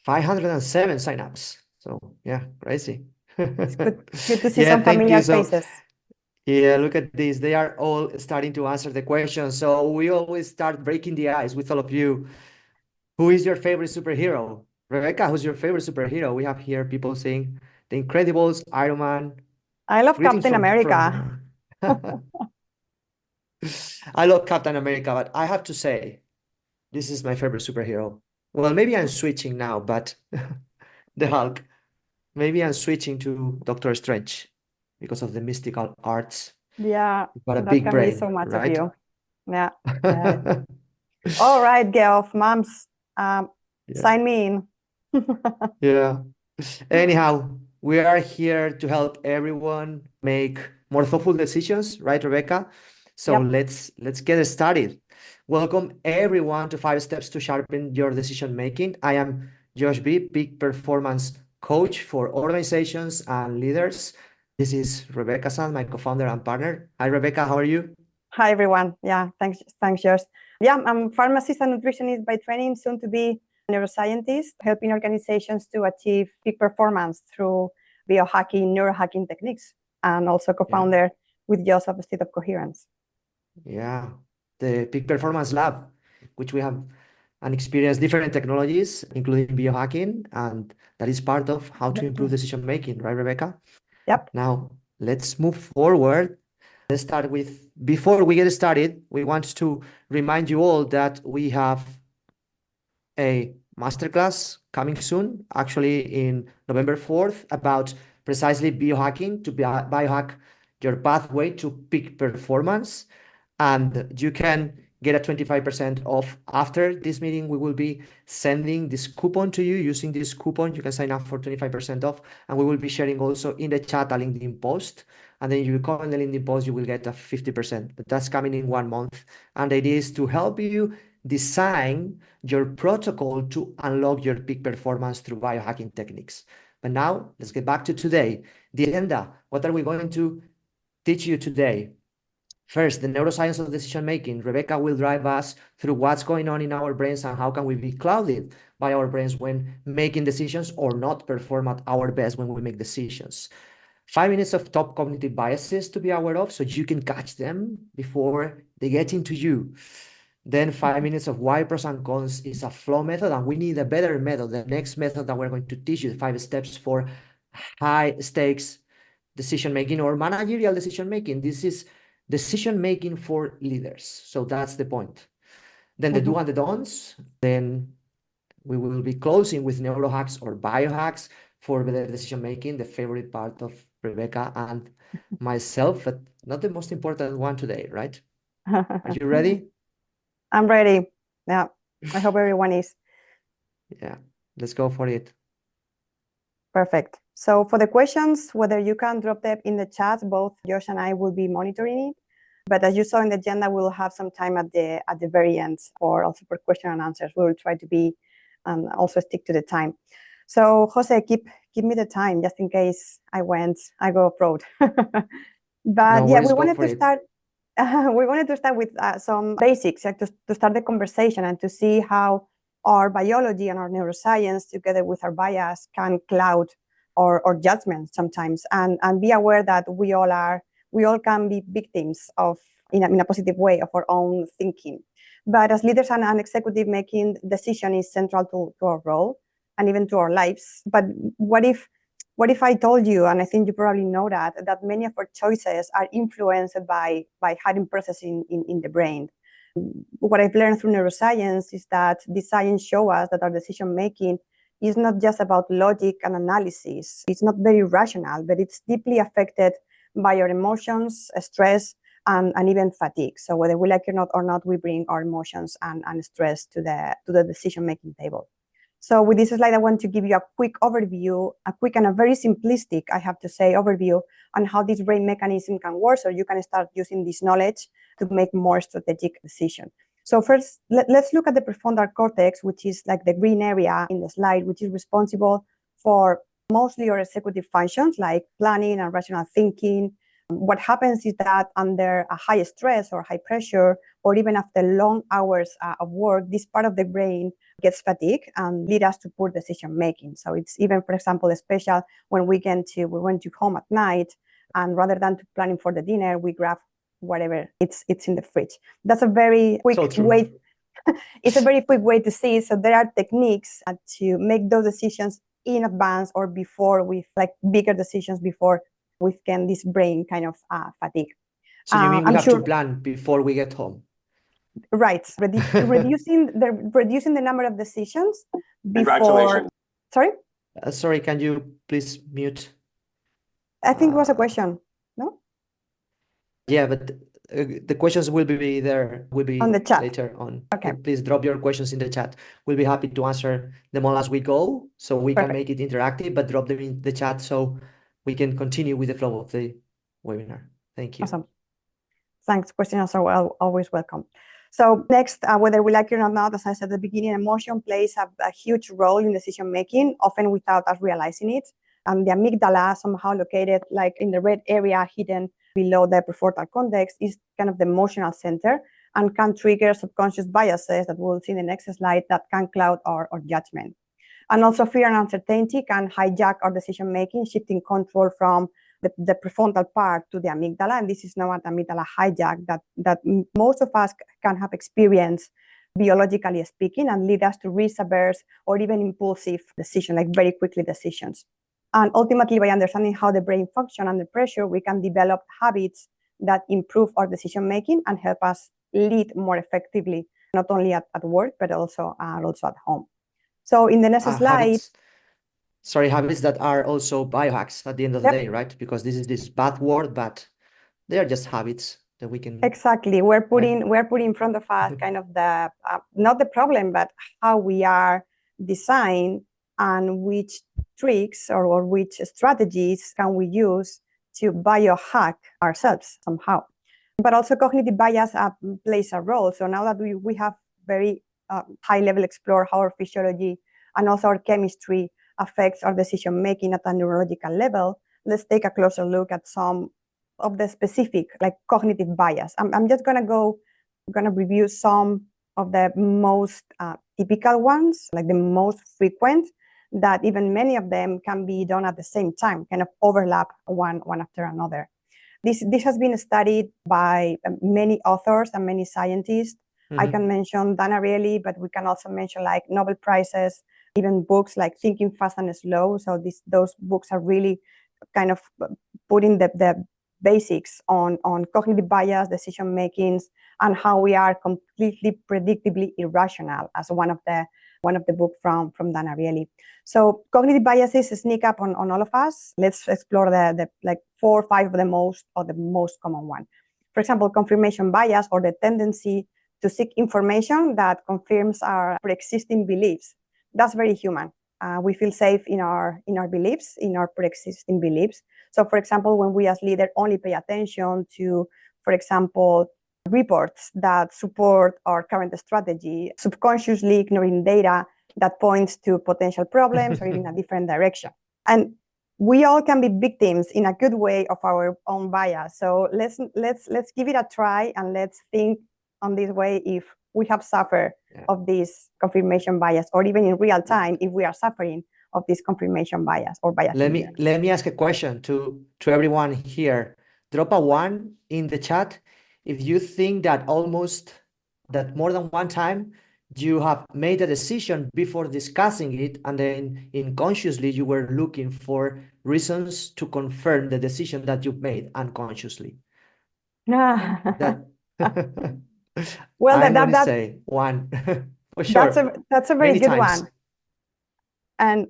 507 signups. So yeah, crazy. It's good to see Yeah, some thank you. familiar So faces. yeah, look at this. They are all starting to answer the question. So we always start breaking the ice with all of you. Who is your favorite superhero? Rebecca, who's your favorite superhero? We have here people saying The Incredibles, Iron Man. I love Greetings Captain America. from I love Captain America, but I have to say, this is my favorite superhero. Well, maybe I'm switching now, but the Hulk. Maybe I'm switching to Doctor Strange because of the mystical arts. Yeah, You've got a that big can be so brain, much of right? you. Yeah, yeah. All right, girl of moms, um, Yeah. sign me in. Yeah. Anyhow, we are here to help everyone make more thoughtful decisions, right, Rebecca? So Yep. let's get started. Welcome everyone to 5 Steps to Sharpen Your Decision Making. I am Josh B, Peak Performance Coach for organizations and leaders. This is Rebeca Sanz, my co-founder and partner. Hi, Rebecca. How are you? Hi, everyone. Yeah, thanks, Josh. Yeah, I'm pharmacist and nutritionist by training, soon to be neuroscientist, helping organizations to achieve peak performance through biohacking, neurohacking techniques, and also Yeah. co-founder with Josh of State of Coherence. Yeah, the Peak Performance Lab, which we have and experience different technologies, including biohacking, and that is part of how to improve decision making, right, Rebecca? Yep. Now, let's move forward. Let's start with, before we get started, we want to remind you all that we have a masterclass coming soon, actually in November 4th, about precisely biohacking to biohack your pathway to peak performance. And you can get a 25% off after this meeting. We will be sending this coupon to you. Using this coupon, you can sign up for 25% off. And we will be sharing also in the chat a LinkedIn post. And then you comment the LinkedIn post, you will get a 50%. But that's coming in 1 month. And the idea is to help you design your protocol to unlock your peak performance through biohacking techniques. But now let's get back to today. The agenda. What are we going to teach you today? First, the neuroscience of decision making. Rebecca will drive us through what's going on in our brains and how can we be clouded by our brains when making decisions or not perform at our best when we make decisions. 5 minutes of top cognitive biases to be aware of so you can catch them before they get into you. Then 5 minutes of why pros and cons is a flow method, and we need a better method. The next method that we're going to teach you, the 5 steps for high stakes decision making or managerial decision making. This is decision making for leaders. So that's the point. Then the do and the don'ts. Then we will be closing with neurohacks or biohacks for better decision making, the favorite part of Rebecca and myself, but not the most important one today, right? Are you ready? I'm ready. Yeah, I hope everyone is. Yeah, let's go for it. Perfect. So for the questions, whether you can drop them in the chat, both Josh and I will be monitoring it. But as you saw in the agenda, we'll have some time at the very end for also for question and answers. We will try to be also stick to the time. So Jose, give me the time just in case I go abroad. But No yeah, worries, we go wanted for to it. start. We wanted to start with some basics, like to start the conversation and to see how our biology and our neuroscience, together with our bias, can cloud or judgment sometimes, and be aware that we all can be victims of in a positive way of our own thinking. But as leaders and executive, making decision is central to our role and even to our lives. But what if I told you, and I think you probably know that many of our choices are influenced by hidden processes in the brain? What I've learned through neuroscience is that the science shows us that our decision making is not just about logic and analysis. It's not very rational, but it's deeply affected by our emotions, stress, and even fatigue. So whether we like it or not, we bring our emotions and stress to the decision making table. So with this slide, I want to give you a quick overview, a quick and a very simplistic, I have to say, overview on how this brain mechanism can work, so you can start using this knowledge to make more strategic decisions. So first, let's look at the prefrontal cortex, which is like the green area in the slide, which is responsible for mostly your executive functions like planning and rational thinking. What happens is that under a high stress or high pressure, or even after long hours of work, this part of the brain gets fatigued and lead us to poor decision making. So it's even, for example, special when we went to home at night, and rather than planning for the dinner, we grab whatever it's in the fridge. That's a very quick way. It's a very quick way to see. So there are techniques to make those decisions in advance or before, with like bigger decisions before we can this brain kind of fatigue. So you mean we have to plan before we get home? Right. reducing the number of decisions before. Congratulations. Sorry? Sorry, can you please mute? I think it was a question, no? Yeah, but the questions will be there, will be on the chat later on. Okay. Please drop your questions in the chat. We'll be happy to answer them all as we go, so we can make it interactive, but drop them in the chat so we can continue with the flow of the webinar. Thank you. Awesome. Thanks. Questions are always welcome. So next, whether we like it or not, as I said at the beginning, emotion plays a huge role in decision making, often without us realizing it. And the amygdala, somehow located like in the red area hidden below the prefrontal cortex, is kind of the emotional center and can trigger subconscious biases that we'll see in the next slide that can cloud our judgment. And also fear and uncertainty can hijack our decision making, shifting control from the prefrontal part to the amygdala. And this is known as amygdala hijack that most of us can have experienced, biologically speaking, and lead us to risk-averse or even impulsive decisions, like very quickly decisions. And ultimately, by understanding how the brain functions under pressure, we can develop habits that improve our decision making and help us lead more effectively, not only at work, but also at home. So in the next slide. Habits that are also biohacks at the end of the day, right? Because this is this bad word, but they are just habits that we can. Exactly. We're putting in front of us kind of the, not the problem, but how we are designed and which tricks or which strategies can we use to biohack ourselves somehow. But also cognitive bias plays a role. So now that we have very high level explore how our physiology and also our chemistry affects our decision making at a neurological level, let's take a closer look at some of the specific like cognitive bias. I'm just gonna review some of the most typical ones, like the most frequent, that even many of them can be done at the same time, kind of overlap one after another. This has been studied by many authors and many scientists. I can mention Dan Ariely, but we can also mention like Nobel Prizes, even books like Thinking Fast and Slow. So those books are really kind of putting the basics on cognitive bias, decision makings, and how we are completely predictably irrational, as one of the book from Dan Ariely. So cognitive biases sneak up on all of us. Let's explore the like 4 or 5 of the most common one. For example, confirmation bias, or the tendency to seek information that confirms our pre-existing beliefs. That's very human. We feel safe in our beliefs, in our pre-existing beliefs. So, for example, when we as leaders only pay attention to, for example, reports that support our current strategy, subconsciously ignoring data that points to potential problems or even a different direction. And we all can be victims in a good way of our own bias. So let's give it a try, and let's think on this way if we have suffered of this confirmation bias, or even in real time if we are suffering of this confirmation bias or bias. Let me ask a question to everyone here. Drop a 1 in the chat if you think that more than one time you have made a decision before discussing it, and then unconsciously you were looking for reasons to confirm the decision that you made unconsciously. Well, I'm gonna say 1 for sure. That's a very good one. And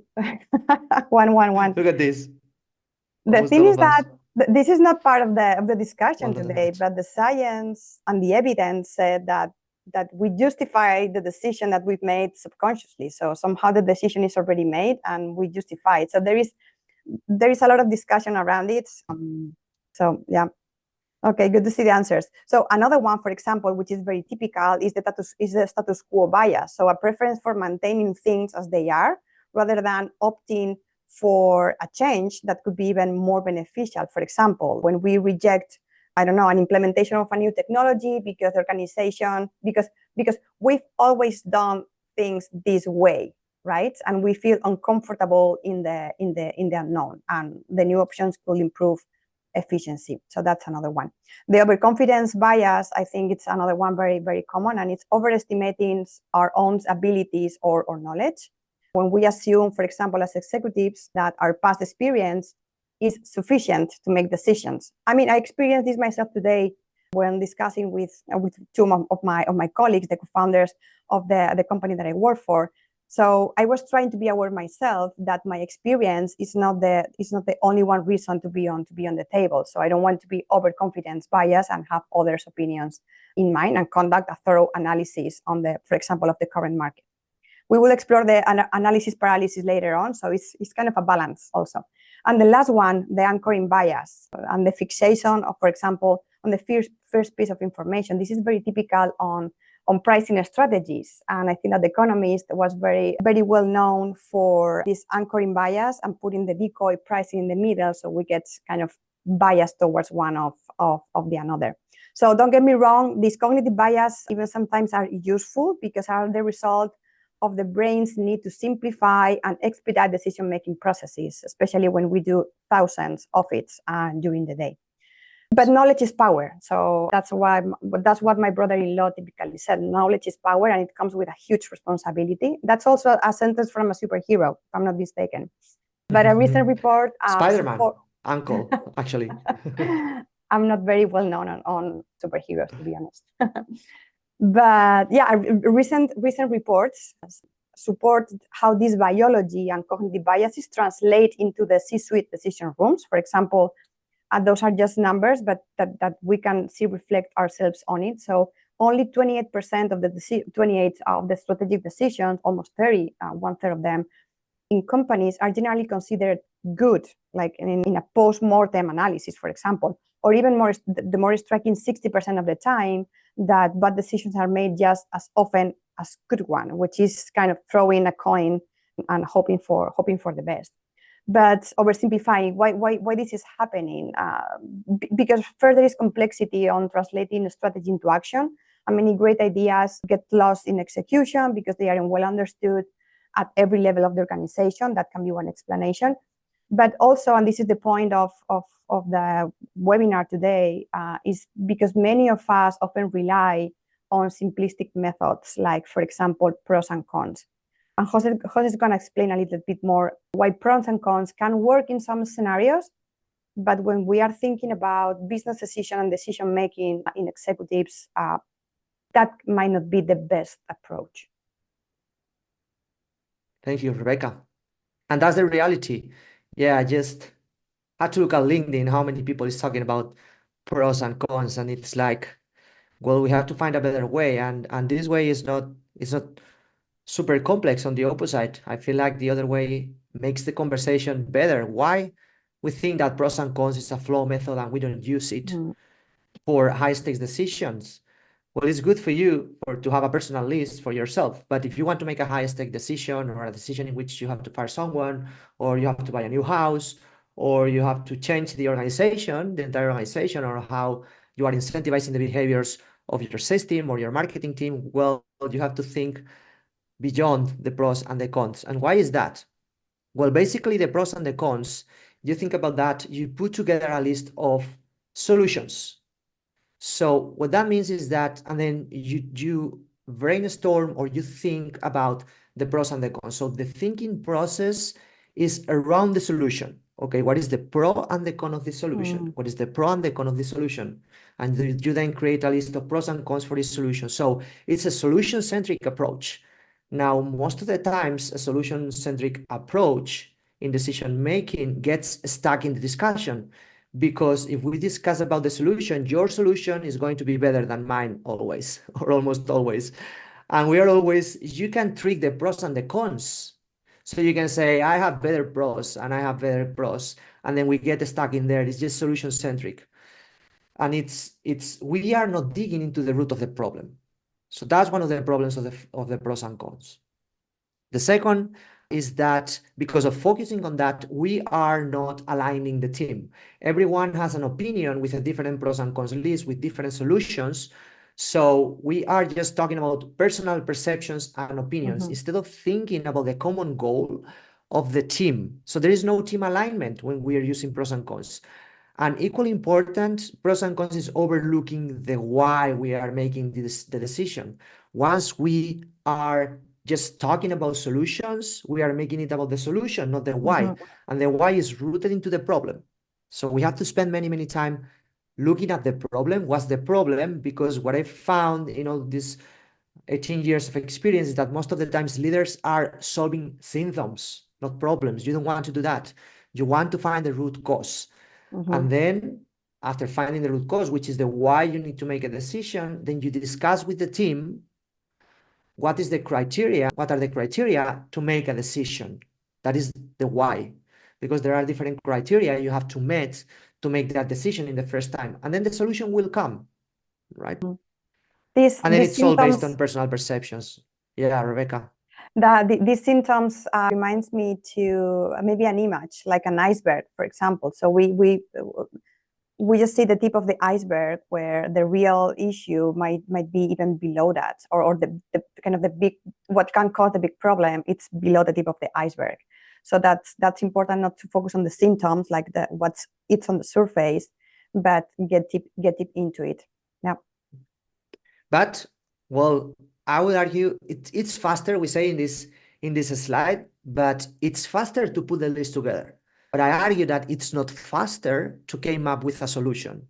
1. Look at this. The thing is that this is not part of the discussion today, but the science and the evidence said that we justify the decision that we've made subconsciously. So somehow the decision is already made and we justify it. So there is a lot of discussion around it. So yeah. Okay, good to see the answers. So another one, for example, which is very typical, is the status quo bias. So a preference for maintaining things as they are, rather than opting for a change that could be even more beneficial. For example, when we reject I don't know, an implementation of a new technology because the organization, because we've always done things this way, right? And we feel uncomfortable in the unknown, and the new options could improve efficiency. So that's another one. The overconfidence bias, I think it's another one very, very common, and it's overestimating our own abilities or knowledge. When we assume, for example, as executives, that our past experience is sufficient to make decisions. I mean, I experienced this myself today when discussing with two of my colleagues, the co-founders of the company that I work for. So I was trying to be aware myself that my experience is not the only one reason to be on the table. So I don't want to be overconfidence bias and have others' opinions in mind and conduct a thorough analysis on for example, of the current market. We will explore the analysis paralysis later on, so it's kind of a balance also. And the last one, the anchoring bias and the fixation of, for example, on the first piece of information. This is very typical on pricing strategies. And I think that The Economist was very, very well known for this anchoring bias and putting the decoy pricing in the middle, so we get kind of biased towards one of the another. So don't get me wrong, these cognitive bias even sometimes are useful because are the result of the brain's need to simplify and expedite decision-making processes, especially when we do thousands of it during the day. But knowledge is power. So that's what my brother-in-law typically said. Knowledge is power, and it comes with a huge responsibility. That's also a sentence from a superhero, if I'm not mistaken. But a recent report... Spider-Man, uncle, actually. I'm not very well known on superheroes, to be honest. But yeah, recent reports support how this biology and cognitive biases translate into the C-suite decision rooms. For example, those are just numbers, but that we can see reflect ourselves on it. So only 28% of the strategic decisions, almost 30, one-third of them, in companies are generally considered good, like in a post-mortem analysis, for example, or even more, the more striking 60% of the time that bad decisions are made just as often as good one, which is kind of throwing a coin and hoping for the best. But oversimplifying, why this is happening? Because further is complexity on translating strategy into action. And many great ideas get lost in execution because they aren't well understood at every level of the organization. That can be one explanation. But also, and this is the point of the webinar today, is because many of us often rely on simplistic methods, like, for example, pros and cons. And Jose is going to explain a little bit more why pros and cons can work in some scenarios, but when we are thinking about business decision and decision making in executives, that might not be the best approach. Thank you, Rebecca. And that's the reality. Yeah, I just had to look at LinkedIn, how many people is talking about pros and cons, and it's like, well, we have to find a better way, and this way is not super complex. On the opposite, I feel like the other way makes the conversation better. Why we think that pros and cons is a flow method and we don't use it for high stakes decisions? Well, it's good for you to have a personal list for yourself. But if you want to make a high stake decision, or a decision in which you have to fire someone, or you have to buy a new house, or you have to change the organization, the entire organization, or how you are incentivizing the behaviors of your sales team or your marketing team, well, you have to think beyond the pros and the cons. And why is that? Well, basically the pros and the cons, you think about that, you put together a list of solutions. So what that means is that, and then you brainstorm or you think about the pros and the cons. So the thinking process is around the solution. Okay, what is the pro and the con of the solution? What is the pro and the con of the solution? And you then create a list of pros and cons for this solution. So it's a solution-centric approach. Now, most of the times, a solution-centric approach in decision-making gets stuck in the discussion, because if we discuss about the solution, your solution is going to be better than mine always, or almost always. And we are always, you can trick the pros and the cons. So you can say, I have better pros and I have better pros. And then we get stuck in there. It's just solution-centric. And we are not digging into the root of the problem. So that's one of the problems of the pros and cons. The second is that because of focusing on that, we are not aligning the team. Everyone has an opinion with a different pros and cons list with different solutions. So we are just talking about personal perceptions and opinions instead of thinking about the common goal of the team. So there is no team alignment when we are using pros and cons. And equally important, pros and cons is overlooking the why we are making the decision. Once we are just talking about solutions, we are making it about the solution, not the why. And the why is rooted into the problem. So we have to spend many, many time looking at the problem. What's the problem? Because what I found in all this 18 years of experience is that most of the times leaders are solving symptoms, not problems. You don't want to do that. You want to find the root cause. And then after finding the root cause, which is the why you need to make a decision, then you discuss with the team what is the criteria, what are the criteria to make a decision. That is the why, because there are different criteria you have to meet to make that decision in the first time. And then the solution will come, right? And then it's all based on personal perceptions. Yeah, Rebecca. These symptoms reminds me to maybe an image, like an iceberg, for example. So we just see the tip of the iceberg, where the real issue might be even below that, or the kind of the big, what can cause the big problem, it's below the tip of the iceberg. So that's important, not to focus on the symptoms, like it's on the surface, but get deep into it. Yeah. But well, I would argue it's faster, we say in this slide, but it's faster to put the list together. But I argue that it's not faster to come up with a solution.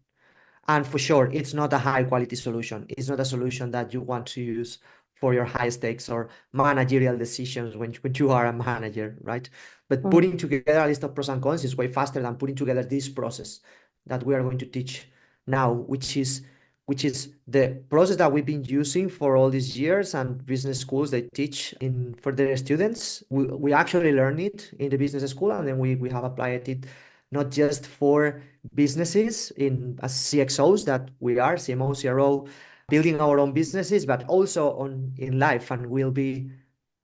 And for sure, it's not a high quality solution. It's not a solution that you want to use for your high stakes or managerial decisions when you are a manager, right? But putting together a list of pros and cons is way faster than putting together this process that we are going to teach now, which is the process that we've been using for all these years, and business schools they teach for their students. We actually learn it in the business school, and then we have applied it not just for businesses as CXOs that we are, CMO, CRO, building our own businesses, but also in life. And we'll be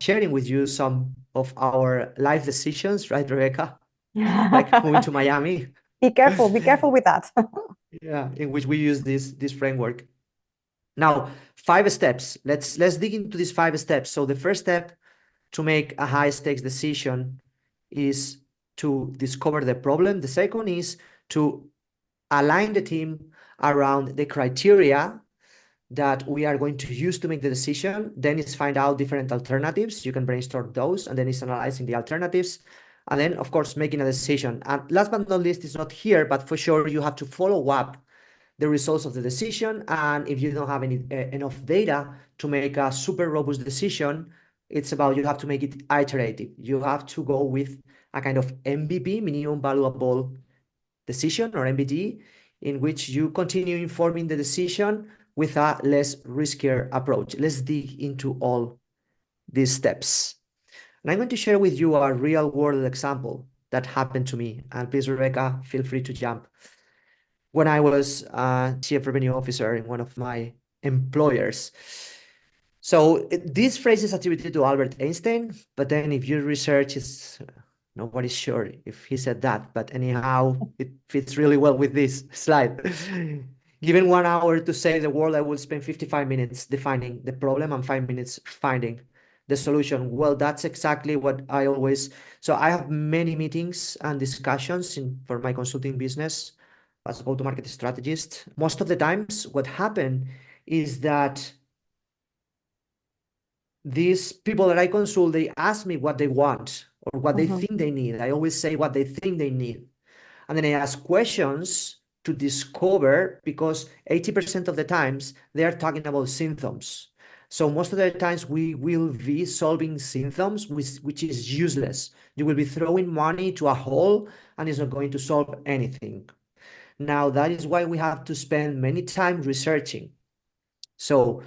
sharing with you some of our life decisions, right, Rebecca? Like moving to Miami. Be careful with that. Yeah, in which we use this framework. Now, 5 steps. Let's dig into these 5 steps. So the first step to make a high stakes decision is to discover the problem. The second is to align the team around the criteria that we are going to use to make the decision. Then it's find out different alternatives. You can brainstorm those, and then it's analyzing the alternatives. And then, of course, making a decision. And last but not least, it's not here, but for sure, you have to follow up the results of the decision. And if you don't have enough data to make a super robust decision, it's about you have to make it iterative. You have to go with a kind of MVP, minimum valuable decision, or MVD, in which you continue informing the decision with a less riskier approach. Let's dig into all these steps. And I'm going to share with you a real world example that happened to me. And please, Rebecca, feel free to jump. When I was Chief Revenue Officer in one of my employers. So this phrase is attributed to Albert Einstein, but then if you research, nobody's sure if he said that, but anyhow, it fits really well with this slide. Given 1 hour to save the world, I will spend 55 minutes defining the problem and 5 minutes finding the solution. Well, that's exactly what I always, so I have many meetings and discussions for my consulting business as a go-to-market strategist. Most of the times what happened is that these people that I consult, they ask me what they want or what they think they need. I always say what they think they need. And then I ask questions to discover, because 80% of the times they are talking about symptoms. So most of the times we will be solving symptoms, which is useless. You will be throwing money to a hole and it's not going to solve anything. Now, that is why we have to spend many time researching. So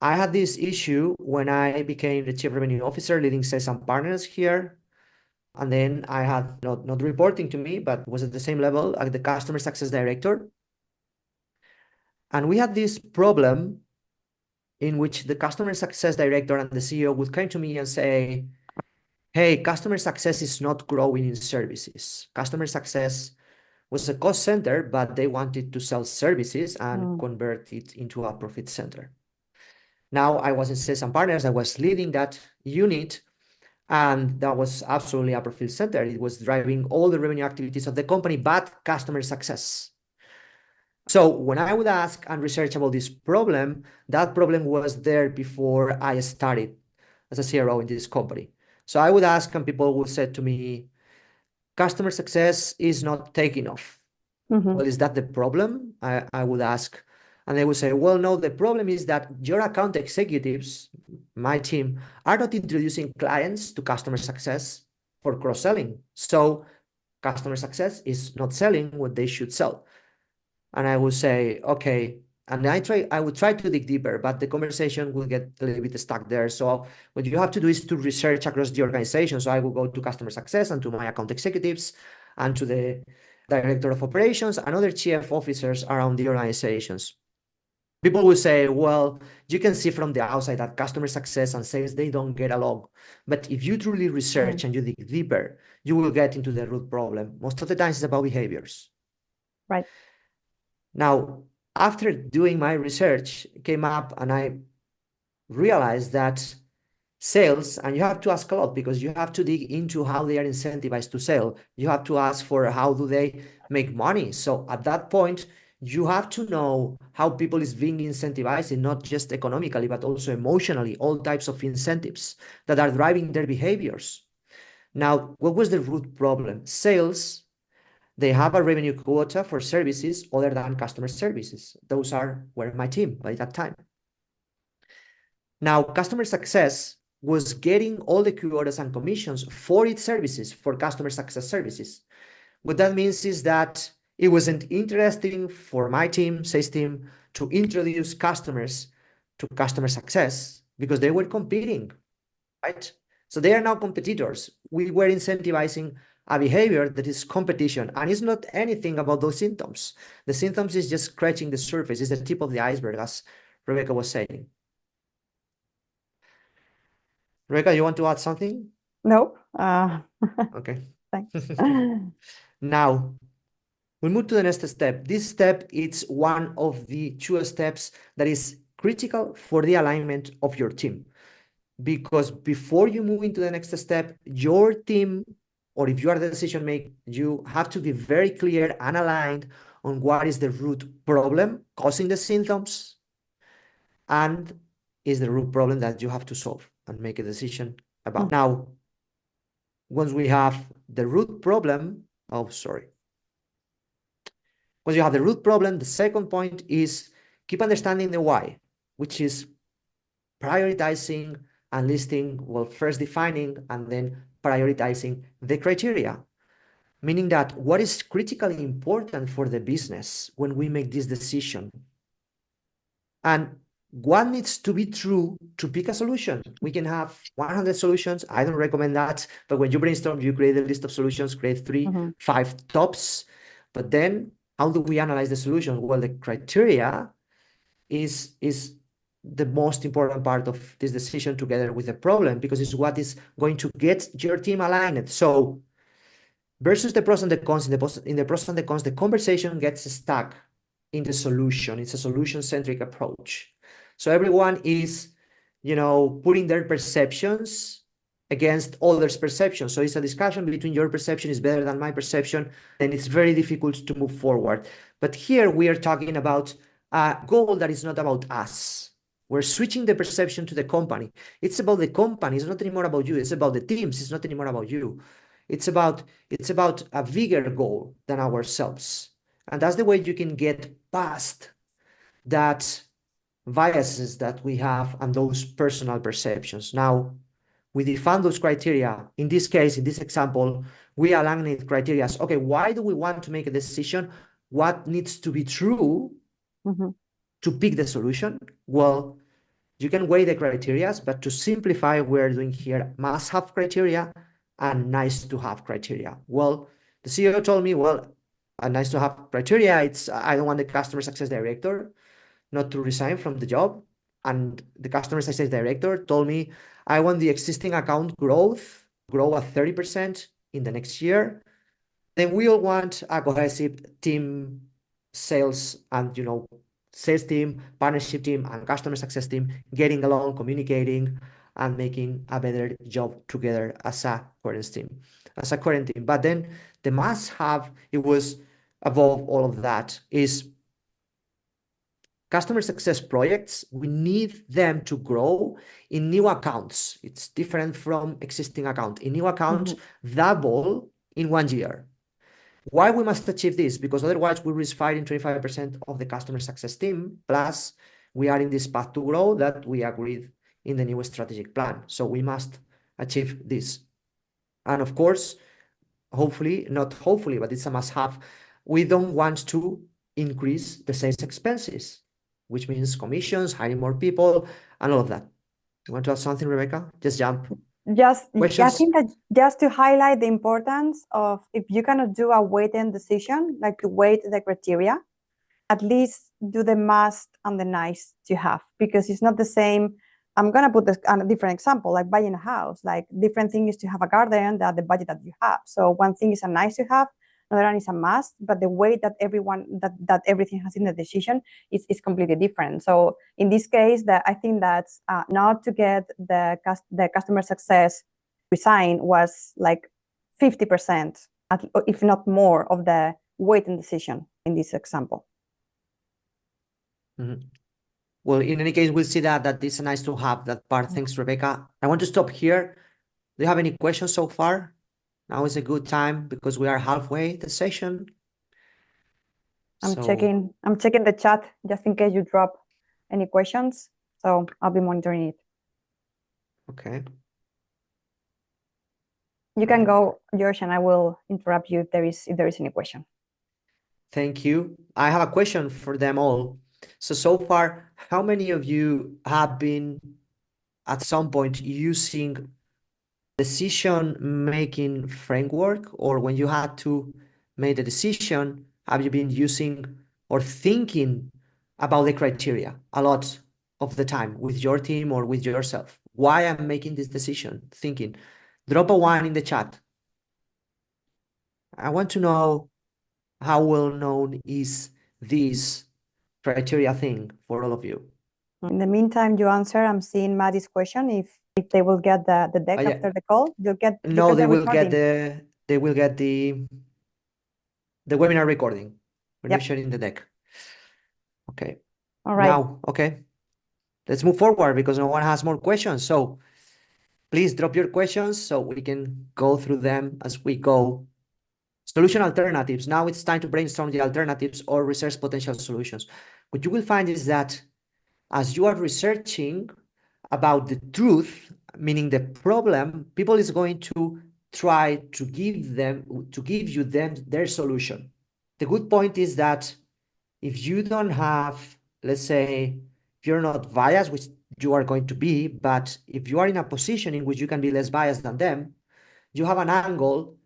I had this issue when I became the Chief Revenue Officer, leading sales and partners here. And then I had not reporting to me, but was at the same level as the Customer Success Director. And we had this problem in which the Customer Success Director and the CEO would come to me and say, hey, customer success is not growing in services. Customer success was a cost center, but they wanted to sell services and convert it into a profit center. Now I was in sales and partners. I was leading that unit, and that was absolutely a profit center. It was driving all the revenue activities of the company, but customer success. So when I would ask and research about this problem, that problem was there before I started as a CRO in this company. So I would ask, and people would say to me, customer success is not taking off. Well, is that the problem? I would ask. And they would say, well, no, the problem is that your account executives, my team, are not introducing clients to customer success for cross-selling. So customer success is not selling what they should sell. And I would say, okay. And I would try to dig deeper, but the conversation will get a little bit stuck there. So what you have to do is to research across the organization. So I will go to customer success and to my account executives and to the director of operations and other chief officers around the organizations. People will say, well, you can see from the outside that customer success and sales, they don't get along. But if you truly research and you dig deeper, you will get into the root problem. Most of the times it's about behaviors. Right. Now, after doing my research, it came up and I realized that sales, and you have to ask a lot because you have to dig into how they are incentivized to sell. You have to ask for how do they make money. So at that point, you have to know how people is being incentivized, and not just economically, but also emotionally, all types of incentives that are driving their behaviors. Now, what was the root problem? Sales, they have a revenue quota for services other than customer services. Those were my team by that time. Now, customer success was getting all the quotas and commissions for its services, for customer success services. What that means is that it wasn't interesting for my team, sales team, to introduce customers to customer success because they were competing, right? So they are now competitors. We were incentivizing a behavior that is competition, and it's not anything about those symptoms. The symptoms is just scratching the surface, it's the tip of the iceberg, as Rebecca was saying. Rebecca, you want to add something? No. Okay. Thanks. Now, we move to the next step. This step is one of the two steps that is critical for the alignment of your team. Because before you move into the next step, your team, or if you are the decision maker, you have to be very clear and aligned on what is the root problem causing the symptoms, and is the root problem that you have to solve and make a decision about. Now, once we have the root problem, once you have the root problem, the second point is keep understanding the why, which is prioritizing and listing, well, first defining and then prioritizing the criteria, meaning that what is critically important for the business when we make this decision, and what needs to be true to pick a solution. We can have 100 solutions. I don't recommend that, but when you brainstorm, you create a list of solutions, create 3, 5 tops, but then how do we analyze the solution? Well, the criteria is the most important part of this decision together with the problem, because it's what is going to get your team aligned. So versus the pros and the cons, in the pros and the cons, the conversation gets stuck in the solution. It's a solution-centric approach. So everyone is, putting their perceptions against others' perceptions. So it's a discussion between your perception is better than my perception, and it's very difficult to move forward. But here we are talking about a goal that is not about us. We're switching the perception to the company. It's about the company. It's not anymore about you. It's about the teams. It's not anymore about you. It's about a bigger goal than ourselves. And that's the way you can get past that biases that we have and those personal perceptions. Now, we define those criteria. In this case, in this example, we align the criteria as, okay, why do we want to make a decision? What needs to be true to pick the solution? Well, you can weigh the criteria, but to simplify, we're doing here must-have criteria and nice-to-have criteria. Well, the CEO told me, well, a nice-to-have criteria, it's I don't want the customer success director not to resign from the job. And the customer success director told me, I want the existing account growth grow at 30% in the next year, then we all want a cohesive team, sales and, sales team, partnership team, and customer success team getting along, communicating, and making a better job together as a current team. But then the must-have, it was above all of that, is customer success projects. We need them to grow in new accounts. It's different from existing account. In new accounts, double in 1 year. Why we must achieve this? Because otherwise we risk firing 25% of the customer success team. Plus, we are in this path to grow that we agreed in the new strategic plan. So we must achieve this. And of course, hopefully, not hopefully, but it's a must-have. We don't want to increase the sales expenses, which means commissions, hiring more people, and all of that. You want to add something, Rebecca? Just jump. I think that just to highlight the importance of, if you cannot do a weighted decision, like to weight the criteria, at least do the must and the nice to have, because it's not the same. I'm going to put this on a different example, like buying a house. Like, different thing is to have a garden than the budget that you have. So one thing is a nice to have, another one is a must, but the way that everything has in the decision is completely different. So in this case, I think that not to get the customer success resign was like 50%, if not more, of the weighting decision in this example. Well, in any case, we'll see that it's nice to have that part. Thanks, Rebecca. I want to stop here. Do you have any questions so far? Now is a good time because we are halfway the session. I'm checking the chat just in case you drop any questions. So I'll be monitoring it. Okay. You can go, George, and I will interrupt you if there is any question. Thank you. I have a question for them all. So far, how many of you have been at some point using decision-making framework, or when you had to make a decision, have you been using or thinking about the criteria a lot of the time with your team or with yourself? Why I'm making this decision? Thinking. Drop a 1 in the chat. I want to know how well known is this criteria thing for all of you. In the meantime, you answer. I'm seeing Maddie's question. If they will get the deck after the call, they will get the webinar recording. We're not sharing the deck. Okay. All right. Now, okay. Let's move forward because no one has more questions. So please drop your questions so we can go through them as we go. Solution alternatives. Now it's time to brainstorm the alternatives or research potential solutions. What you will find is that as you are researching about the truth, meaning the problem, people is going to try to give you their solution. The good point is that if you don't have, let's say, if you're not biased, which you are going to be, but if you are in a position in which you can be less biased than them, you have an angle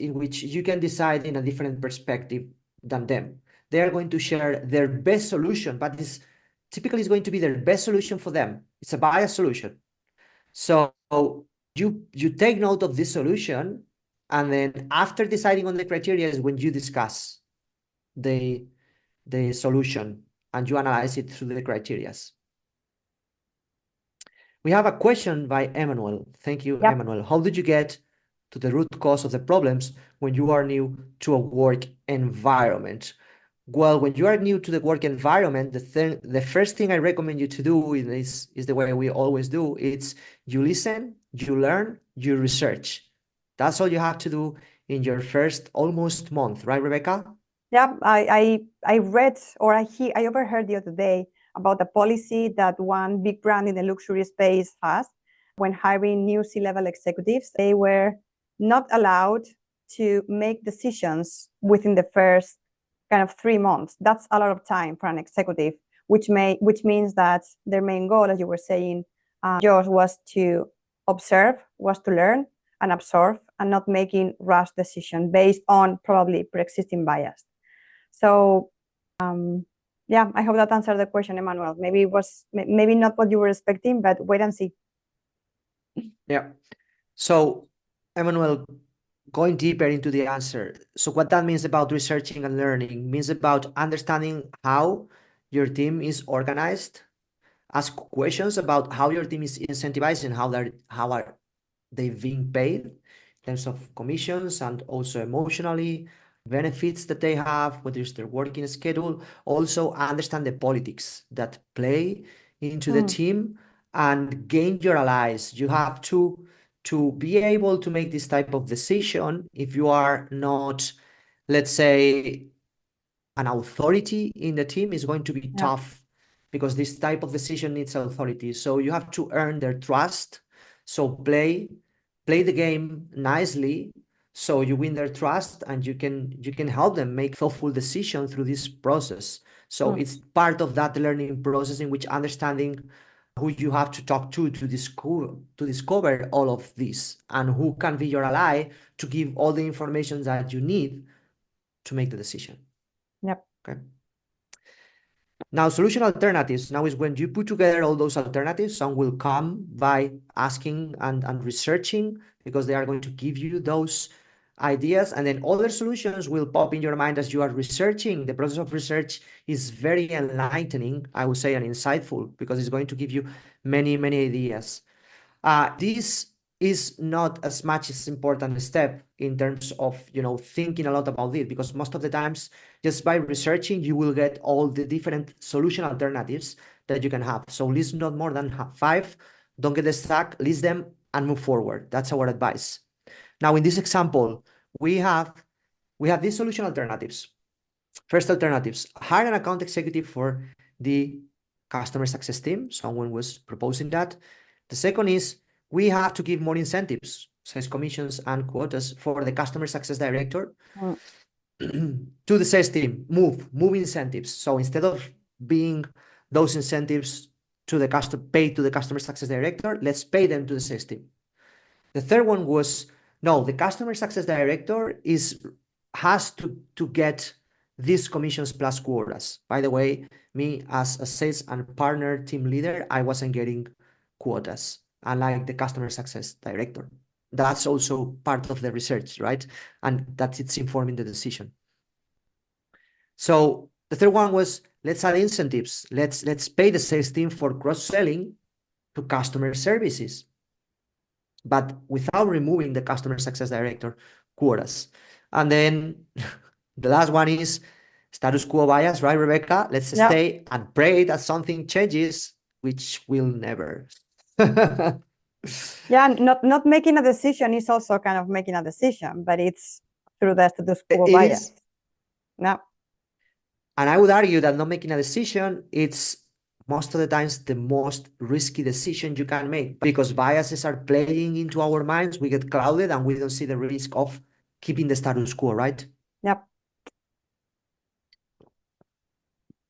in which you can decide in a different perspective than them. They are going to share their best solution, but this typically is going to be their best solution for them. It's a biased solution. So you take note of this solution, and then after deciding on the criteria is when you discuss the solution and you analyze it through the criteria. We have a question by Emmanuel. Thank you, Emmanuel. How did you get to the root cause of the problems when you are new to a work environment? Well, when you are new to the work environment, the first thing I recommend you to do is the way we always do. It's you listen, you learn, you research. That's all you have to do in your first almost month, right, Rebecca? Yeah, I read, or I overheard the other day about the policy that one big brand in the luxury space has. When hiring new C-level executives, they were not allowed to make decisions within the first kind of 3 months. That's a lot of time for an executive, which means that their main goal, as you were saying, George, was to observe, was to learn and absorb, and not making rash decisions based on probably pre-existing bias. So yeah, I hope that answered the question, Emmanuel. Maybe it was maybe not what you were expecting, but wait and see. Yeah. So Emmanuel, going deeper into the answer. So what that means about researching and learning means about understanding how your team is organized, ask questions about how your team is incentivized and how are they being paid in terms of commissions and also emotionally benefits that they have, whether it's their working schedule. Also understand the politics that play into the team and gain your allies. You have to be able to make this type of decision if you are not, let's say, an authority in the team is going to be tough because this type of decision needs authority. So you have to earn their trust. So play the game nicely so you win their trust and you can help them make thoughtful decisions through this process. So it's part of that learning process in which understanding who you have to talk to discover all of this and who can be your ally to give all the information that you need to make the decision. Yep. Okay. Now, solution alternatives. Now is when you put together all those alternatives, some will come by asking and researching because they are going to give you those ideas, and then other solutions will pop in your mind as you are researching. The process of research is very enlightening, I would say, and insightful because it's going to give you many, many ideas. This is not as much as important step in terms of thinking a lot about it, because most of the times just by researching you will get all the different solution alternatives that you can have. So list not more than 5, don't get stuck, list them and move forward. That's our advice. Now in this example we have these solution alternatives. First alternatives: hire an account executive for the customer success team. Someone was proposing that. The second is we have to give more incentives, sales commissions and quotas for the customer success director to the sales team. Move incentives. So instead of being those incentives to the paid to the customer success director, let's pay them to the sales team. The third one was, no, the customer success director has to get these commissions plus quotas. By the way, me as a sales and partner team leader, I wasn't getting quotas, unlike the customer success director. That's also part of the research, right? And that it's informing the decision. So the third one was, let's add incentives. Let's pay the sales team for cross-selling to customer services, but without removing the customer success director quotas. And then the last one is status quo bias, right, Rebecca? Let's stay and pray that something changes, which will never. Yeah, not making a decision is also kind of making a decision, but it's through the status quo bias. No. And I would argue that not making a decision, it's most of the times the most risky decision you can make, because biases are playing into our minds. We get clouded and we don't see the risk of keeping the status quo, right? Yep.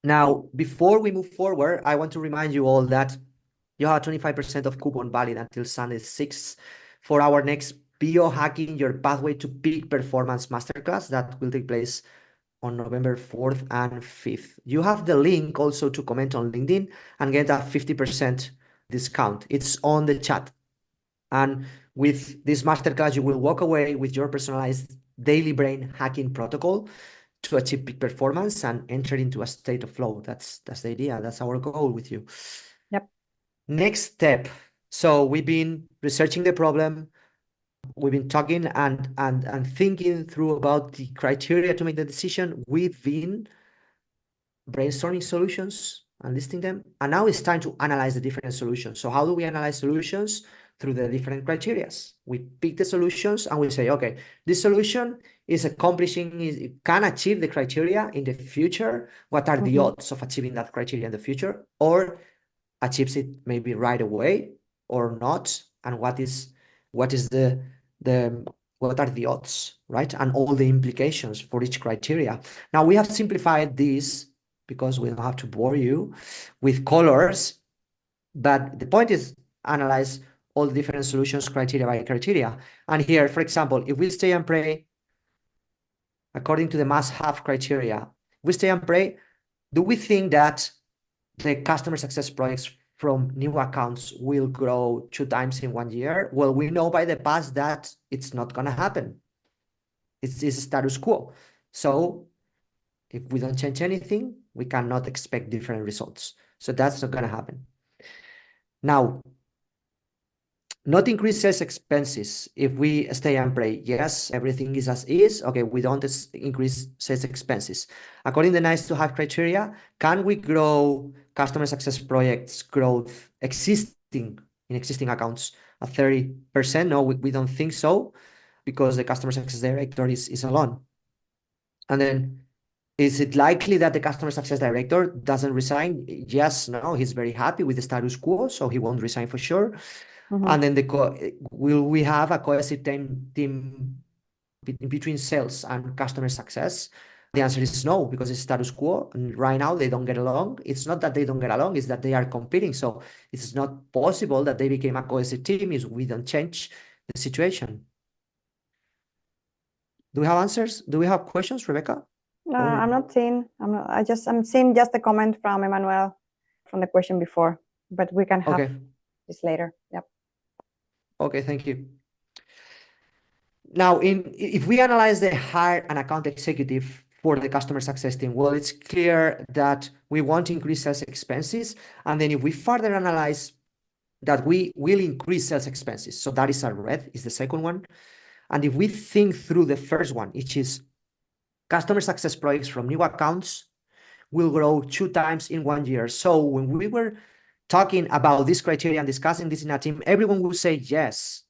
Now, before we move forward, I want to remind you all that you have 25% of coupon valid until Sunday 6th for our next Biohacking Your Pathway to Peak Performance Masterclass that will take place on November 4th and 5th. You have the link also to comment on LinkedIn and get a 50% discount. It's on the chat. And with this masterclass, you will walk away with your personalized daily brain hacking protocol to achieve peak performance and enter into a state of flow. That's the idea. That's our goal with you. Yep. Next step. So we've been researching the problem. We've been talking and thinking through about the criteria to make the decision. We've been brainstorming solutions and listing them. And now it's time to analyze the different solutions. So how do we analyze solutions? Through the different criteria. We pick the solutions and we say, okay, this solution is accomplishing, it can achieve the criteria in the future. What are the odds of achieving that criteria in the future? Or achieves it maybe right away or not? And what are the odds, right? And all the implications for each criteria. Now we have simplified this because we don't have to bore you with colors, but the point is analyze all the different solutions criteria by criteria. And here, for example, if we stay and pray according to the must-have criteria, we stay and pray, do we think that the customer success projects from new accounts will grow 2 times in 1 year? Well, we know by the past that it's not going to happen. It's status quo. So if we don't change anything, we cannot expect different results. So that's not going to happen. Now, not increase sales expenses if we stay and pray. Yes, everything is as is. Okay, we don't increase sales expenses. According to the nice to have criteria, can we grow customer success projects growth in existing accounts at 30%? No, we don't think so, because the customer success director is alone. And then, is it likely that the customer success director doesn't resign? Yes, no, he's very happy with the status quo, so he won't resign for sure. And then will we have a cohesive team between sales and customer success? The answer is no, because it's status quo. And right now they don't get along. It's not that they don't get along, it's that they are competing. So it's not possible that they became a cohesive team if we don't change the situation. Do we have answers? Do we have questions, Rebecca? No, I'm not seeing. I'm seeing just a comment from Emmanuel from the question before, but we can have this later. Yep. Okay, thank you. Now, if we analyze the hire and account executive for the customer success team, well, it's clear that we want to increase sales expenses. And then if we further analyze that we will increase sales expenses, so that is a red, is the second one. And if we think through the first one, which is customer success projects from new accounts will grow 2 times in 1 year. So when we were talking about this criteria and discussing this in a team, everyone will say yes.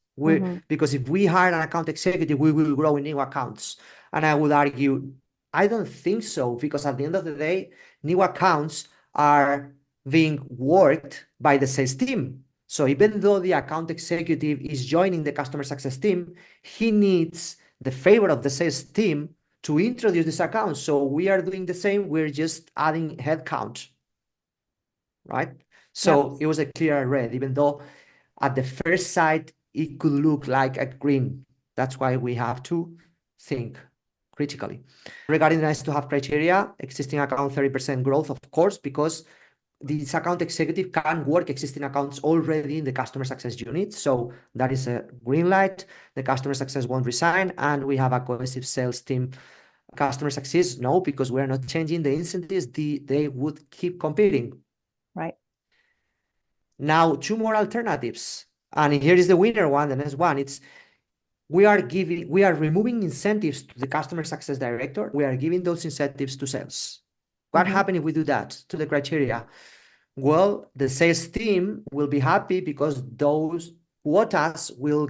Because if we hire an account executive, we will grow in new accounts. And I would argue, I don't think so, because at the end of the day, new accounts are being worked by the sales team. So even though the account executive is joining the customer success team, he needs the favor of the sales team to introduce this account. So we are doing the same, we're just adding headcount, right? So it was a clear red, even though at the first sight, it could look like a green. That's why we have to think critically. Regarding the nice to have criteria, existing account 30% growth, of course, because this account executive can work existing accounts already in the customer success unit. So that is a green light. The customer success won't resign, and we have a cohesive sales team. Customer success, no, because we're not changing the incentives. They would keep competing. Right. Now, 2 more alternatives. And here is the winner one, the next one. It's we are removing incentives to the customer success director. We are giving those incentives to sales. What happens if we do that to the criteria? Well, the sales team will be happy because those quotas will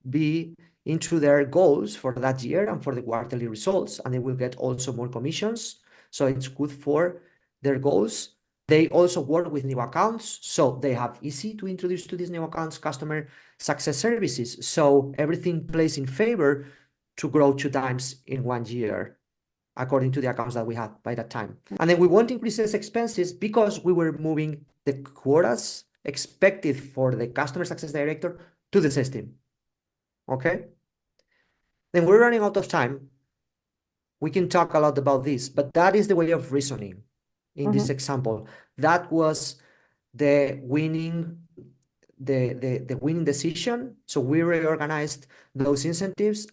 be into their goals for that year and for the quarterly results, and they will get also more commissions. So it's good for their goals. They also work with new accounts, so they have easy to introduce to these new accounts customer success services. So everything plays in favor to grow 2 times in 1 year, according to the accounts that we had by that time. And then we won't increase sales expenses because we were moving the quotas expected for the customer success director to the sales team. Okay? Then we're running out of time. We can talk a lot about this, but that is the way of reasoning in this example. That was the winning decision. So we reorganized those incentives.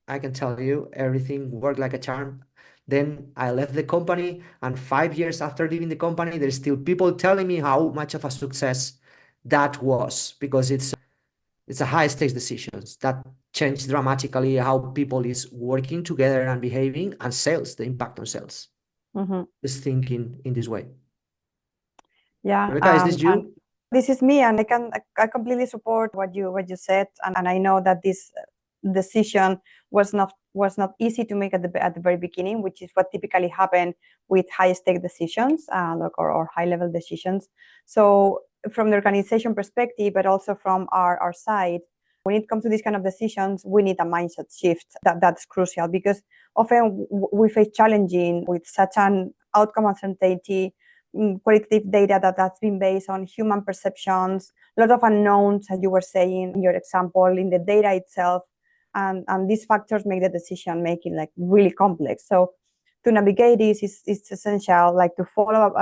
I can tell you everything worked like a charm. Then I left the company, and 5 years after leaving the company, there's still people telling me how much of a success that was, because it's a high stakes decisions that change dramatically how people is working together and behaving, and sales, the impact on sales. Just thinking in this way. Yeah. Rebecca, is this you? This is me, and I completely support what you said, and I know that this decision was not easy to make at the very beginning, which is what typically happen with high stake decisions, or high level decisions. So from the organization perspective, but also from our side, when it comes to these kind of decisions, we need a mindset shift. That's crucial, because often we face challenging with such an outcome uncertainty, qualitative data that's been based on human perceptions, a lot of unknowns, as you were saying in your example, in the data itself, and these factors make the decision making like really complex. So to navigate this, it's essential, like to follow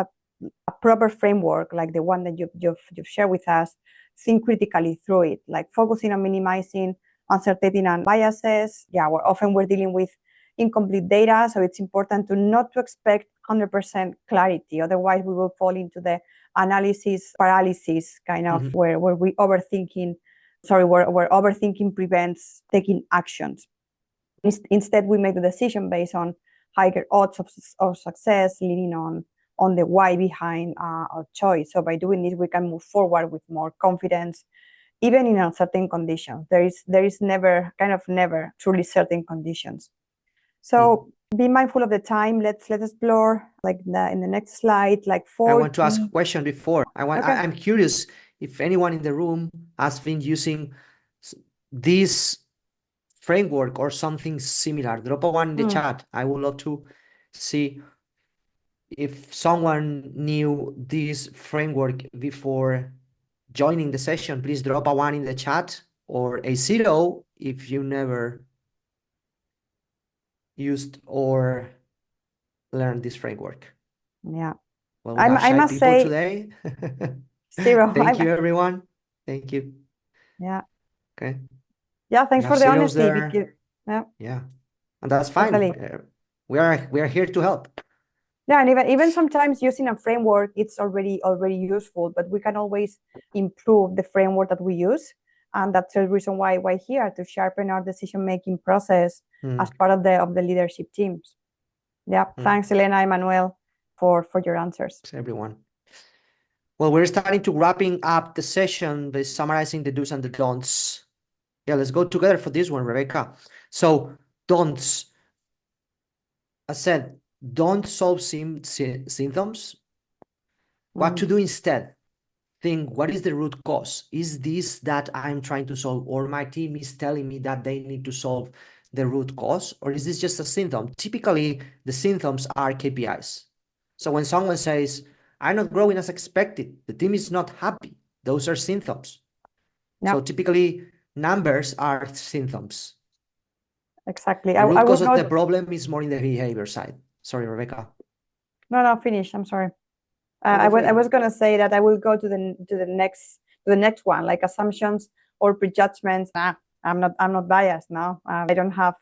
a proper framework like the one that you've shared with us, think critically through it, like focusing on minimizing uncertainty and biases. Yeah, we're dealing with incomplete data, so it's important to not to expect 100% clarity. Otherwise, we will fall into the analysis paralysis kind of where we overthinking. Where overthinking prevents taking actions. Instead, we make the decision based on higher odds of success, leaning on the why behind our choice. So by doing this, we can move forward with more confidence, even in uncertain conditions. There is never truly certain conditions. So be mindful of the time. Let's explore like in the next slide, like four. I want to ask a question before. I'm curious if anyone in the room has been using this framework or something similar. Drop a one in the chat. I would love to see if someone knew this framework before joining the session. Please drop a one in the chat, or a 0 if you never used or learned this framework. Yeah. Well, we have shy people say today. 0. Thank you, everyone. Thank you. Yeah. Okay. Yeah, thanks for the honesty. Yeah, and that's fine. Totally. We are here to help. Yeah, and even sometimes using a framework, it's already useful, but we can always improve the framework that we use, and that's the reason why here to sharpen our decision-making process as part of the leadership teams. Yeah, thanks, Elena and Manuel, for your answers. Thanks, everyone. Well, we're starting to wrapping up the session by summarizing the do's and the don'ts. Yeah, let's go together for this one, Rebecca. So, don'ts. I said, don't solve symptoms. What to do instead? Think, what is the root cause? Is this that I'm trying to solve, or my team is telling me that they need to solve the root cause, or is this just a symptom? Typically, the symptoms are KPIs. So when someone says, I'm not growing as expected, the team is not happy, those are symptoms. Yep. So typically, numbers are symptoms. Exactly. The root cause of the problem is more in the behavior side. Sorry, Rebecca. No, finish. I'm sorry. I was going to say that I will go to the next one, like assumptions or prejudgments. I'm not biased. No, I don't have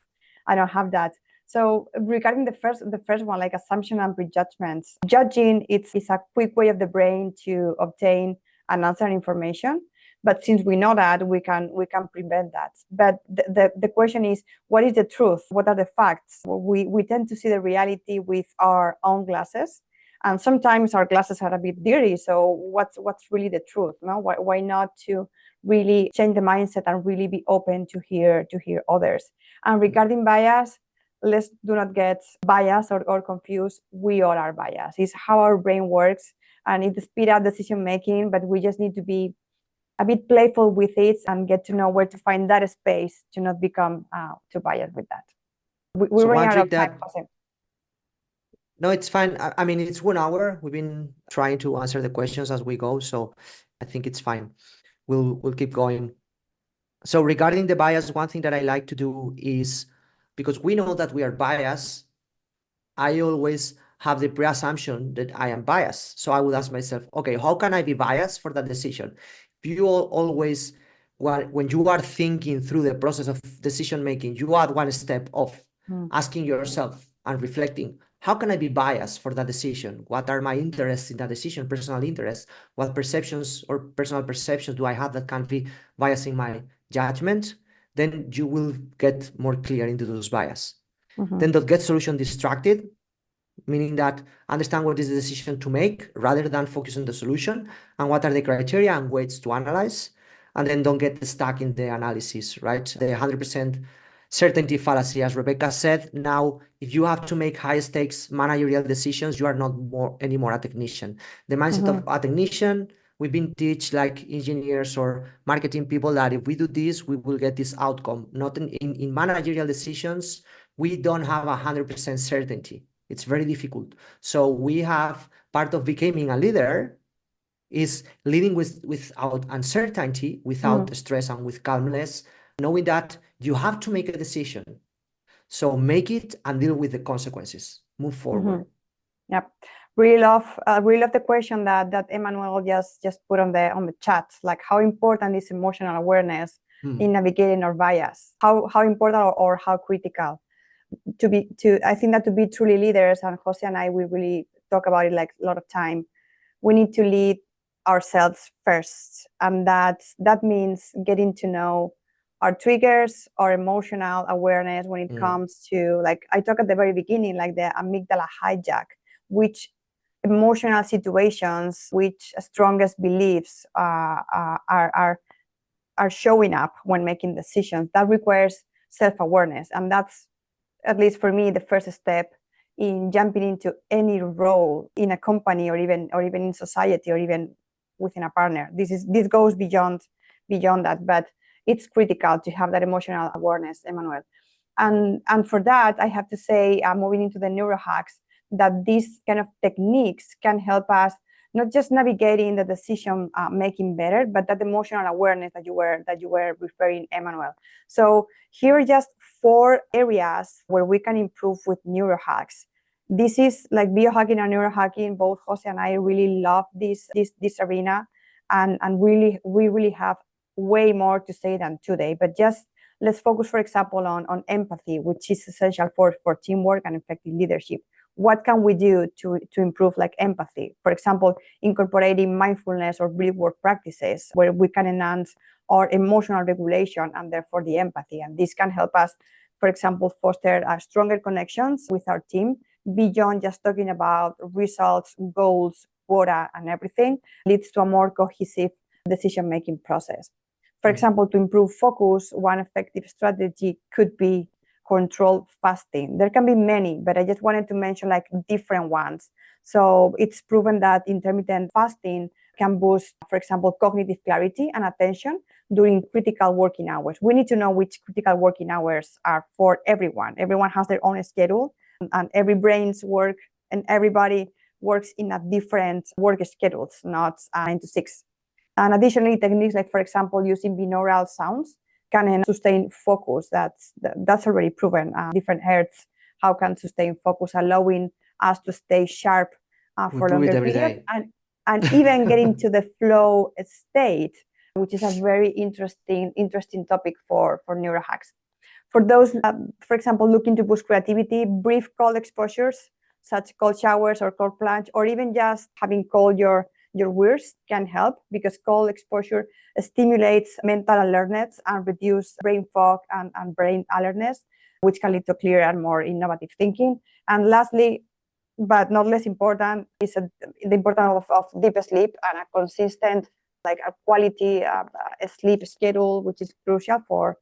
that. So regarding the first one, like assumption and prejudgments, judging it's a quick way of the brain to obtain and answer information. But since we know that, we can prevent that. But the question is, what is the truth? What are the facts? We tend to see the reality with our own glasses. And sometimes our glasses are a bit dirty. So what's really the truth? No? Why not to really change the mindset and really be open to hear others? And regarding bias, let's do not get biased or confused. We all are biased. It's how our brain works, and it speeds up decision making. But we just need to be a bit playful with it and get to know where to find that space to not become too biased with that. We're running out of time, Jose. No, it's fine. I mean, it's 1 hour. We've been trying to answer the questions as we go, so I think it's fine. We'll keep going. So regarding the bias, one thing that I like to do is, because we know that we are biased, I always have the pre-assumption that I am biased. So I would ask myself, okay, how can I be biased for that decision? If you always, when you are thinking through the process of decision making, you add one step of asking yourself and reflecting, how can I be biased for that decision? What are my interests in that decision, personal interests? What perceptions or personal perceptions do I have that can be biasing my judgment? Then you will get more clear into those bias. Then don't get solution distracted, meaning that understand what is the decision to make rather than focus on the solution and what are the criteria and weights to analyze. And then don't get stuck in the analysis, right? The 100% certainty fallacy, as Rebecca said. Now, if you have to make high stakes managerial decisions, you are not anymore a technician. The mindset of a technician, we've been taught like engineers or marketing people that if we do this, we will get this outcome. Not in managerial decisions, we don't have 100% certainty. It's very difficult. So we have part of becoming a leader is leading without uncertainty, without stress and with calmness, knowing that you have to make a decision. So make it and deal with the consequences. Move forward. Yep. Really love the question that Emmanuel just put on the chat. Like, how important is emotional awareness in navigating our bias? How important or how critical I think that to be truly leaders, and Jose and I, we really talk about it like a lot of time. We need to lead ourselves first, and that means getting to know our triggers, our emotional awareness when it comes to, like I talked at the very beginning, like the amygdala hijack, which emotional situations, which strongest beliefs are showing up when making decisions. That requires self-awareness, and that's, at least for me, the first step in jumping into any role in a company, or even in society, or even within a partner. This goes beyond that, but it's critical to have that emotional awareness, Emmanuel. And for that, I have to say, moving into the neurohacks, that these kind of techniques can help us not just navigating the decision making better, but that emotional awareness that you were referring, Emmanuel. So here are just 4 areas where we can improve with neurohacks. This is like biohacking and neurohacking. Both Jose and I really love this arena, and we really have way more to say than today. But just let's focus, for example, on empathy, which is essential for teamwork and effective leadership. What can we do to improve like empathy? For example, incorporating mindfulness or breathwork practices where we can enhance our emotional regulation and therefore the empathy. And this can help us, for example, foster stronger connections with our team beyond just talking about results, goals, quota, and everything. Leads to a more cohesive decision-making process. For example, to improve focus, one effective strategy could be controlled fasting. There can be many, but I just wanted to mention like different ones. So it's proven that intermittent fasting can boost, for example, cognitive clarity and attention during critical working hours. We need to know which critical working hours are for everyone. Everyone has their own schedule, and every brain's work, and everybody works in a different work schedules, not 9 to 6. And additionally, techniques like, for example, using binaural sounds can sustain focus. That's already proven. Different hertz, how can sustain focus, allowing us to stay sharp for longer periods, and even getting to the flow state, which is a very interesting topic for neurohacks. For those, for example, looking to boost creativity, brief cold exposures, such cold showers or cold plunge, or even just having cold your ears can help, because cold exposure stimulates mental alertness and reduce brain fog and brain alertness, which can lead to clearer and more innovative thinking. And lastly, but not less important, is the importance of deep sleep and a consistent, like a quality sleep schedule, which is crucial for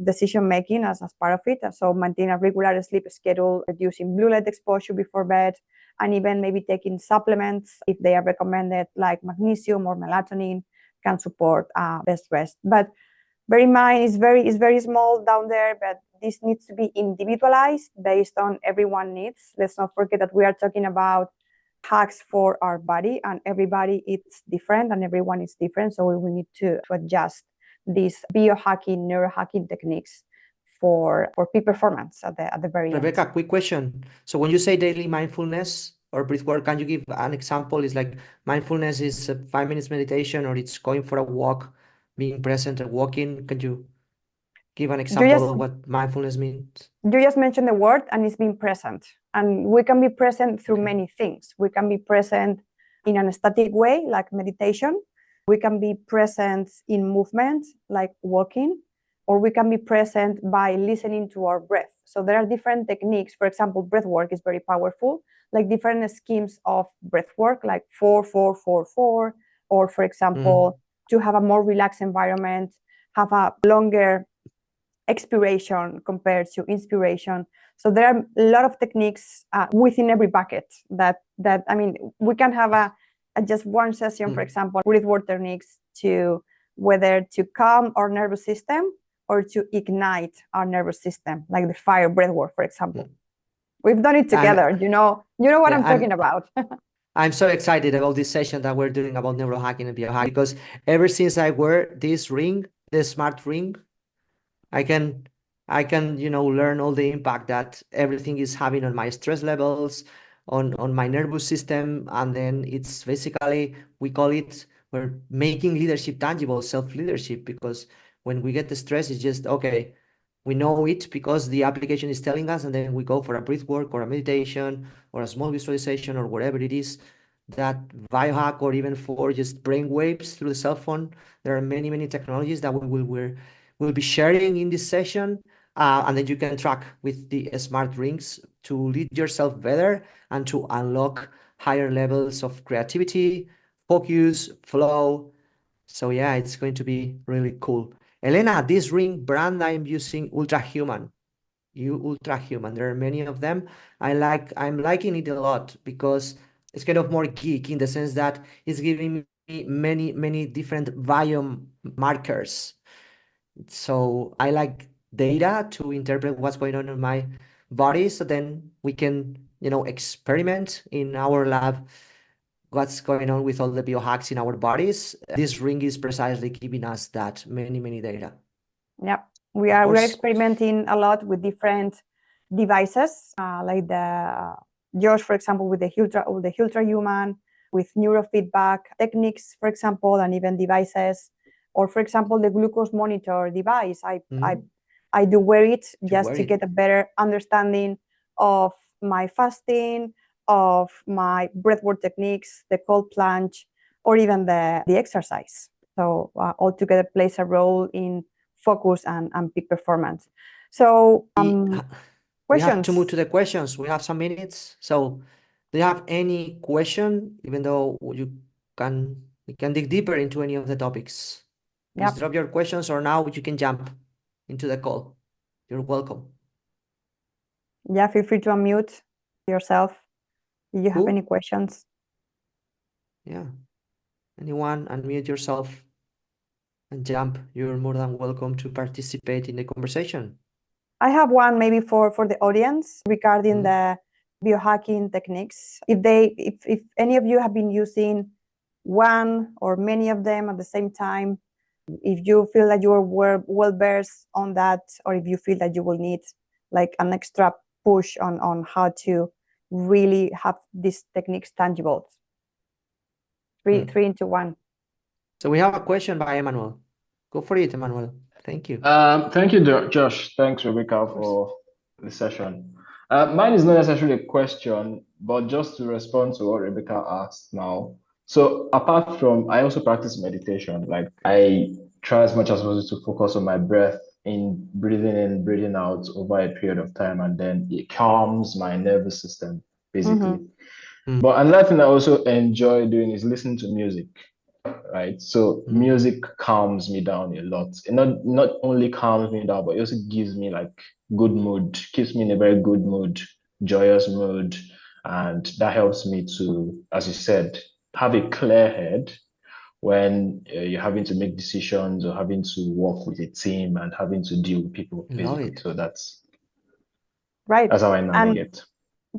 decision making as part of it. So maintain a regular sleep schedule, reducing blue light exposure before bed, and even maybe taking supplements if they are recommended, like magnesium or melatonin, can support best rest. But bear in mind, it's very small down there, but this needs to be individualized based on everyone's needs. Let's not forget that we are talking about hacks for our body, and everybody is different and everyone is different. So we will need to adjust these biohacking, neurohacking techniques for peak performance at the very end. Rebecca, quick question. So when you say daily mindfulness or breath work, can you give an example? Is like mindfulness is 5 minutes meditation, or it's going for a walk, being present and walking. Can you give an example of what mindfulness means? You just mentioned the word, and it's being present. And we can be present through many things. We can be present in a static way, like meditation. We can be present in movement, like walking, or we can be present by listening to our breath. So there are different techniques. For example, breath work is very powerful, like different schemes of breath work, like 4-4-4-4, or for example, to have a more relaxed environment, have a longer expiration compared to inspiration. So there are a lot of techniques within every bucket that I mean, we can have a just one session, for example, breathwork techniques to whether to calm our nervous system or to ignite our nervous system, like the fire breathwork, for example. We've done it together. You know what I'm talking about. I'm so excited about this session that we're doing about neurohacking and biohacking, because ever since I wear this ring, the smart ring, I can learn all the impact that everything is having on my stress levels, on my nervous system, and then it's basically, we call it, we're making leadership tangible, self-leadership, because when we get the stress, it's just okay, we know it because the application is telling us, and then we go for a breath work or a meditation or a small visualization or whatever it is, that biohack, or even for just brain waves through the cell phone. There are many technologies that we'll be sharing in this session, and then you can track with the smart rings to lead yourself better and to unlock higher levels of creativity, focus, flow. So yeah, it's going to be really cool. Elena, this ring brand I'm using, Ultra Human. Ultra Human. There are many of them. I'm liking it a lot because it's kind of more geek in the sense that it's giving me many different biome markers. So I like data to interpret what's going on in my body, so then we can, experiment in our lab what's going on with all the biohacks in our bodies. This ring is precisely giving us that many data. Yeah, we are experimenting a lot with different devices, like the Josh, for example, with the Ultra Human, with neurofeedback techniques, for example, and even devices, or for example, the glucose monitor device. I do wear it just to get a better understanding of my fasting, of my breathwork techniques, the cold plunge, or even the exercise. So altogether plays a role in focus and peak performance. So we have to move to the questions. We have some minutes. So do you have any question, even though we can dig deeper into any of the topics? Please drop your questions, or now you can jump into the call. You're welcome. Yeah, feel free to unmute yourself if you have any questions. Yeah. Anyone, unmute yourself and jump. You're more than welcome to participate in the conversation. I have one maybe for the audience regarding the biohacking techniques. If any of you have been using one or many of them at the same time, if you feel that you are well versed on that, or if you feel that you will need like an extra push on how to really have these techniques tangible. Three into one. So we have a question by Emmanuel. Go for it, Emmanuel. Thank you. Thank you, Josh. Thanks, Rebecca, for the session. Mine is not necessarily a question, but just to respond to what Rebecca asked now. So apart from, I also practice meditation. Like I try as much as possible to focus on my breath, in breathing out over a period of time, and then it calms my nervous system, basically. But another thing I also enjoy doing is listening to music. Right, so music calms me down a lot. It not only calms me down, but it also gives me like good mood, keeps me in a very good mood, joyous mood, and that helps me to, as you said, have a clear head when you're having to make decisions or having to work with a team and having to deal with people, basically. So that's right. That's how I navigate.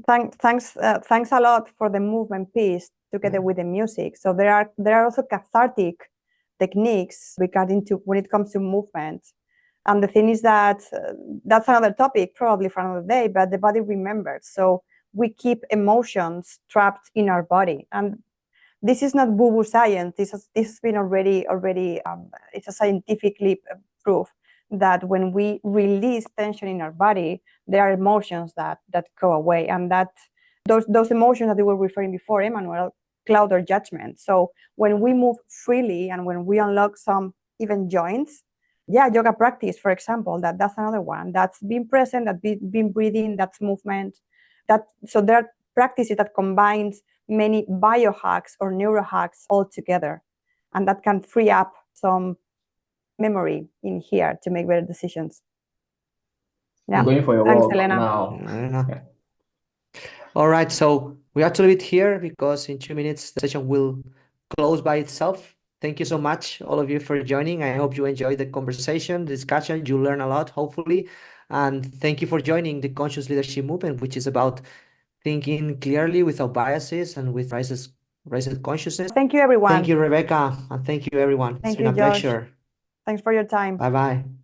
Thanks a lot for the movement piece together with the music. So there are also cathartic techniques regarding to when it comes to movement. And the thing is that that's another topic probably for another day, but the body remembers. So we keep emotions trapped in our body. And this is not woo-woo science. This has been already it's a scientifically proof that when we release tension in our body, there are emotions that go away, and that those emotions that you were referring before, Emmanuel, cloud our judgment. So when we move freely and when we unlock some even joints, yoga practice, for example, that's another one. That's being present, that's being breathing, that's movement. So there are practices that combines many biohacks or neurohacks all together, and that can free up some memory in here to make better decisions. I'm going for a walk now. All right, so we have to leave it here because in 2 minutes the session will close by itself. Thank you so much, all of you, for joining. I hope you enjoyed the conversation, the discussion. You learn a lot, hopefully. And thank you for joining the Conscious Leadership Movement, which is about thinking clearly without biases and with raised consciousness. Thank you, everyone. Thank you, Rebecca, and thank you, everyone. It's been a pleasure. Thanks for your time. Bye-bye.